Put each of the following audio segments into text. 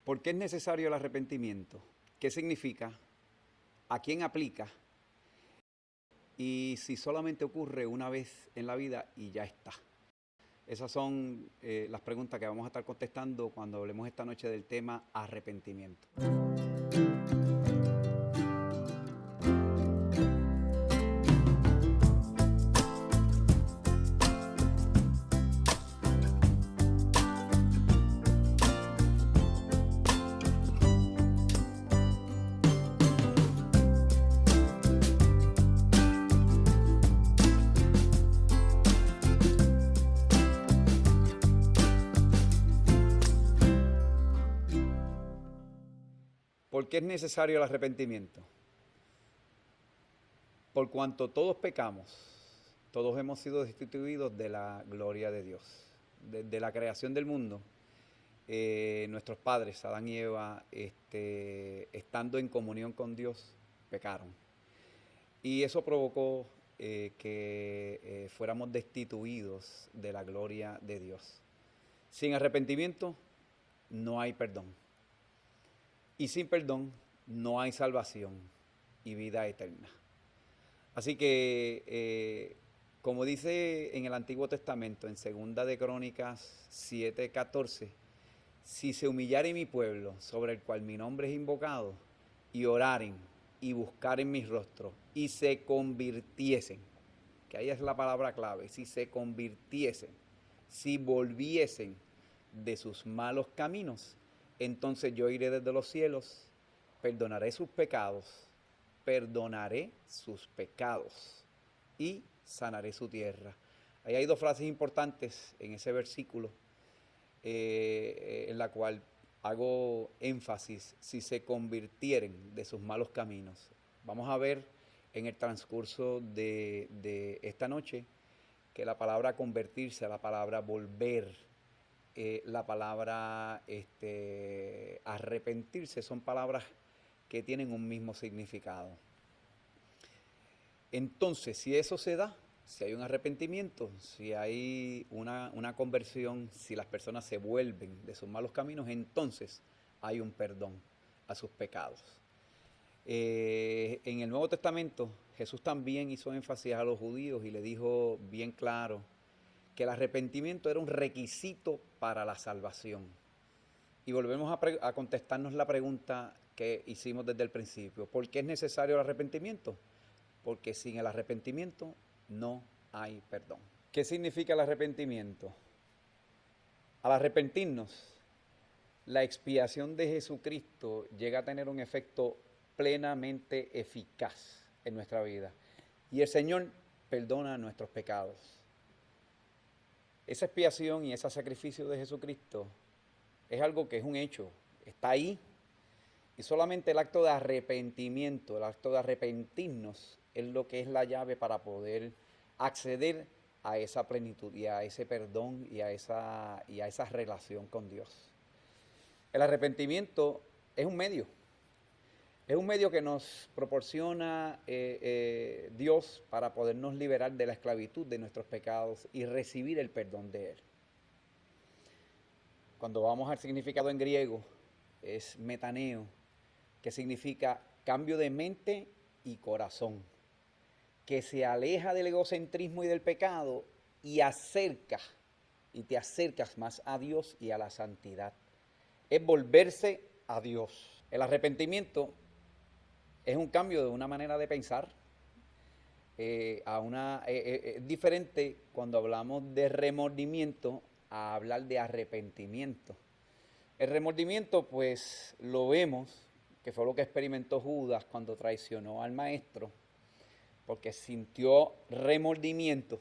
¿Por qué es necesario el arrepentimiento? ¿Qué significa? ¿A quién aplica? Y si solamente ocurre una vez en la vida y ya está. Esas son las preguntas que vamos a estar contestando cuando hablemos esta noche del tema arrepentimiento. ¿Por qué es necesario el arrepentimiento? Por cuanto todos pecamos, todos hemos sido destituidos de la gloria de Dios. Desde la creación del mundo, nuestros padres, Adán y Eva, estando en comunión con Dios, pecaron. Y eso provocó que fuéramos destituidos de la gloria de Dios. Sin arrepentimiento no hay perdón. Y sin perdón no hay salvación y vida eterna. Así que, como dice en el Antiguo Testamento, en 2 de Crónicas 7:14, si se humillare mi pueblo, sobre el cual mi nombre es invocado, y oraren y buscaren mi rostro, y se convirtiesen, que ahí es la palabra clave, si se convirtiesen, si volviesen de sus malos caminos, entonces yo iré desde los cielos, perdonaré sus pecados y sanaré su tierra. Ahí hay dos frases importantes en ese versículo, en la cual hago énfasis: si se convirtieren de sus malos caminos. Vamos a ver en el transcurso de esta noche que la palabra convertirse, la palabra volver, la palabra arrepentirse son palabras que tienen un mismo significado. Entonces, si eso se da, si hay un arrepentimiento, si hay una conversión, si las personas se vuelven de sus malos caminos, entonces hay un perdón a sus pecados. En el Nuevo Testamento, Jesús también hizo énfasis a los judíos y le dijo bien claro que el arrepentimiento era un requisito para la salvación. Y volvemos a contestarnos la pregunta que hicimos desde el principio: ¿por qué es necesario el arrepentimiento? Porque sin el arrepentimiento no hay perdón. ¿Qué significa el arrepentimiento? Al arrepentirnos, la expiación de Jesucristo llega a tener un efecto plenamente eficaz en nuestra vida. Y el Señor perdona nuestros pecados. Esa expiación y ese sacrificio de Jesucristo es algo que es un hecho, está ahí. Y solamente el acto de arrepentimiento, el acto de arrepentirnos, es lo que es la llave para poder acceder a esa plenitud y a ese perdón y a esa relación con Dios. El arrepentimiento es un medio que nos proporciona Dios para podernos liberar de la esclavitud de nuestros pecados y recibir el perdón de Él. Cuando vamos al significado en griego, es metaneo, que significa cambio de mente y corazón, que se aleja del egocentrismo y del pecado y te acercas más a Dios y a la santidad. Es volverse a Dios. El arrepentimiento es un cambio de una manera de pensar. Es diferente cuando hablamos de remordimiento a hablar de arrepentimiento. El remordimiento, pues, lo vemos, que fue lo que experimentó Judas cuando traicionó al maestro, porque sintió remordimiento,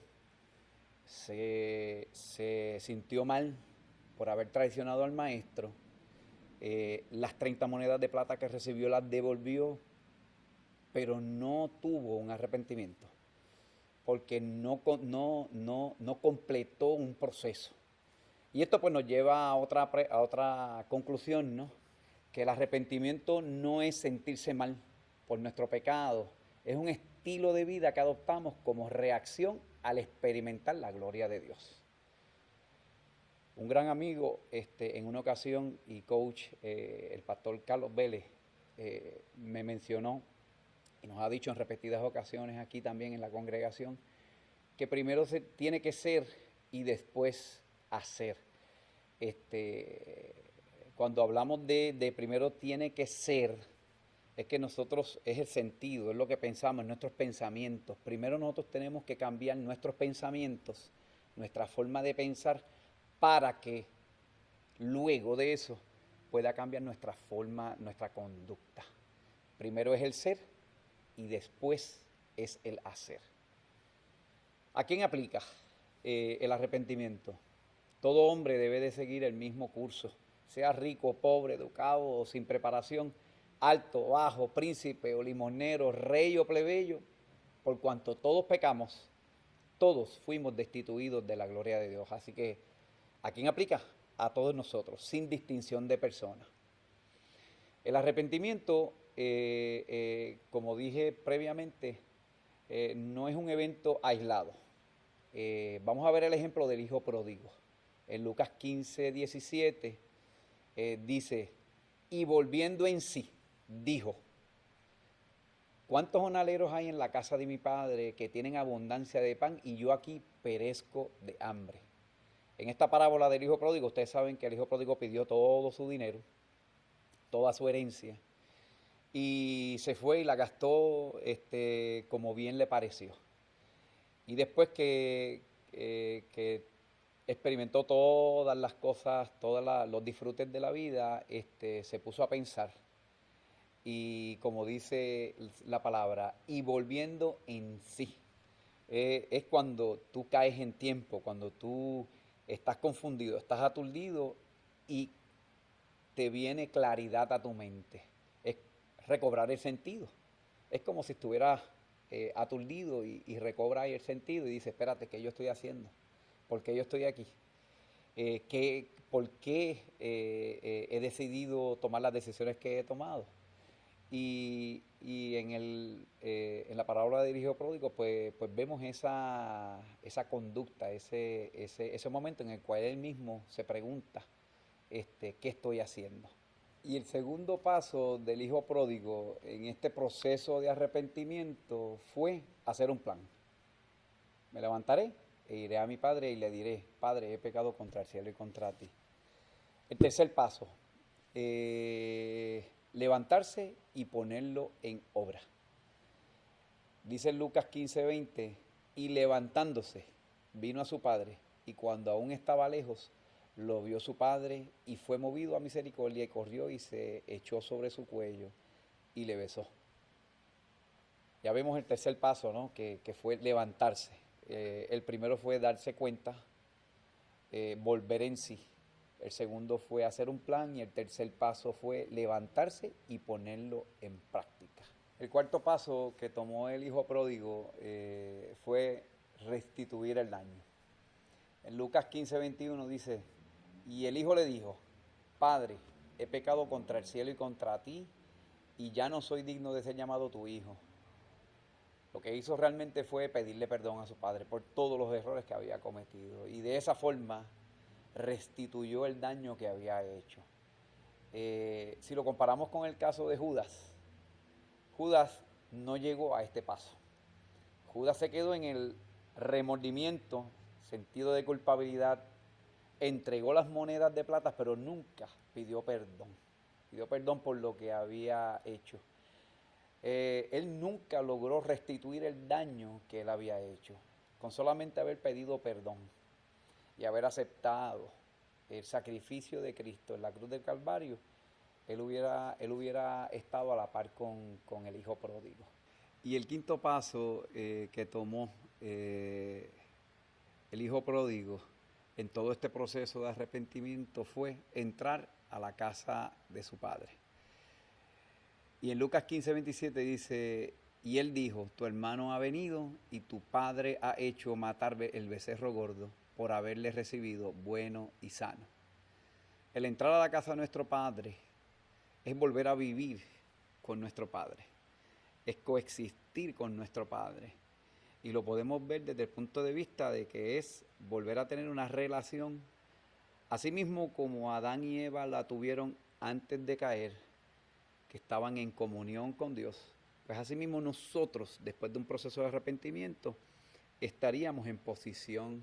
se sintió mal por haber traicionado al maestro. Las 30 monedas de plata que recibió las devolvió, pero no tuvo un arrepentimiento, porque no completó un proceso. Y esto pues nos lleva a otra conclusión, ¿no? Que el arrepentimiento no es sentirse mal por nuestro pecado, es un estilo de vida que adoptamos como reacción al experimentar la gloria de Dios. Un gran amigo, en una ocasión, y coach, el pastor Carlos Vélez, me mencionó y nos ha dicho en repetidas ocasiones aquí también en la congregación, que primero se tiene que ser y después hacer. Cuando hablamos de primero tiene que ser, es que nosotros, es el sentido, es lo que pensamos, nuestros pensamientos. Primero nosotros tenemos que cambiar nuestros pensamientos, nuestra forma de pensar, para que luego de eso pueda cambiar nuestra forma, nuestra conducta. Primero es el ser y después es el hacer. ¿A quién aplica el arrepentimiento? Todo hombre debe de seguir el mismo curso, sea rico, pobre, educado o sin preparación, alto, bajo, príncipe o limonero, rey o plebeyo, por cuanto todos pecamos, todos fuimos destituidos de la gloria de Dios. Así que, ¿a quién aplica? A todos nosotros, sin distinción de persona. El arrepentimiento, como dije previamente, no es un evento aislado. Vamos a ver el ejemplo del hijo pródigo. En Lucas 15, 17 dice, y volviendo en sí, dijo, ¿cuántos jornaleros hay en la casa de mi padre que tienen abundancia de pan y yo aquí perezco de hambre? En esta parábola del hijo pródigo, ustedes saben que el hijo pródigo pidió todo su dinero, toda su herencia, y se fue y la gastó como bien le pareció. Y después que experimentó todas las cosas, los disfrutes de la vida, se puso a pensar. Y como dice la palabra, y volviendo en sí. Es cuando tú caes en tiempo, cuando tú estás confundido, estás aturdido y te viene claridad a tu mente. Es recobrar el sentido. Es como si estuvieras aturdido y recobras el sentido y dices, espérate, ¿qué yo estoy haciendo? ¿Por qué yo estoy aquí? ¿Por qué he decidido tomar las decisiones que he tomado? Y en la parábola del hijo pródigo, pues vemos esa conducta, ese momento en el cual él mismo se pregunta, ¿qué estoy haciendo? Y el segundo paso del hijo pródigo en este proceso de arrepentimiento fue hacer un plan. Me levantaré e iré a mi padre y le diré, Padre, he pecado contra el cielo y contra ti. El tercer paso, levantarse y ponerlo en obra. Dice en Lucas 15:20, y levantándose, vino a su padre, y cuando aún estaba lejos, lo vio su padre, y fue movido a misericordia, y corrió y se echó sobre su cuello, y le besó. Ya vemos el tercer paso, ¿no? Que fue levantarse. El primero fue darse cuenta, volver en sí. El segundo fue hacer un plan y el tercer paso fue levantarse y ponerlo en práctica. El cuarto paso que tomó el hijo pródigo fue restituir el daño. En Lucas 15:21 dice, y el hijo le dijo, Padre, he pecado contra el cielo y contra ti, y ya no soy digno de ser llamado tu hijo. Lo que hizo realmente fue pedirle perdón a su padre por todos los errores que había cometido, y de esa forma restituyó el daño que había hecho. Si lo comparamos con el caso de Judas, Judas no llegó a este paso. Judas se quedó en el remordimiento, sentido de culpabilidad, entregó las monedas de plata, pero nunca pidió perdón. Pidió perdón por lo que había hecho. Él nunca logró restituir el daño que él había hecho, con solamente haber pedido perdón y haber aceptado el sacrificio de Cristo en la cruz del Calvario. Él hubiera estado a la par con el hijo pródigo. Y el quinto paso que tomó el hijo pródigo en todo este proceso de arrepentimiento fue entrar a la casa de su padre. Y en Lucas 15:27 dice, y él dijo, tu hermano ha venido y tu padre ha hecho matar el becerro gordo por haberle recibido bueno y sano. El entrar a la casa de nuestro padre es volver a vivir con nuestro padre, es coexistir con nuestro padre. Y lo podemos ver desde el punto de vista de que es volver a tener una relación Asimismo, como Adán y Eva la tuvieron antes de caer, que estaban en comunión con Dios, pues asimismo nosotros, después de un proceso de arrepentimiento, estaríamos en posición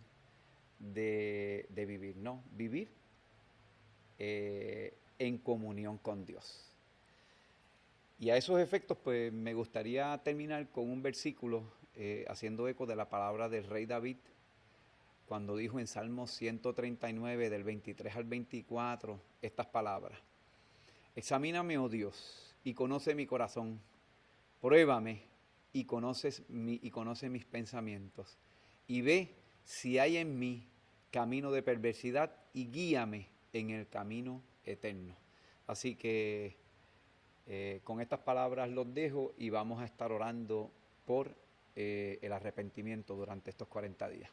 de vivir, ¿no? Vivir en comunión con Dios. Y a esos efectos, pues me gustaría terminar con un versículo haciendo eco de la palabra del rey David, cuando dijo en Salmo 139, del 23 al 24, estas palabras: examíname, oh Dios, y conoce mi corazón, pruébame y conoce mis pensamientos, y ve si hay en mí camino de perversidad y guíame en el camino eterno. Así que con estas palabras los dejo y vamos a estar orando por el arrepentimiento durante estos 40 días.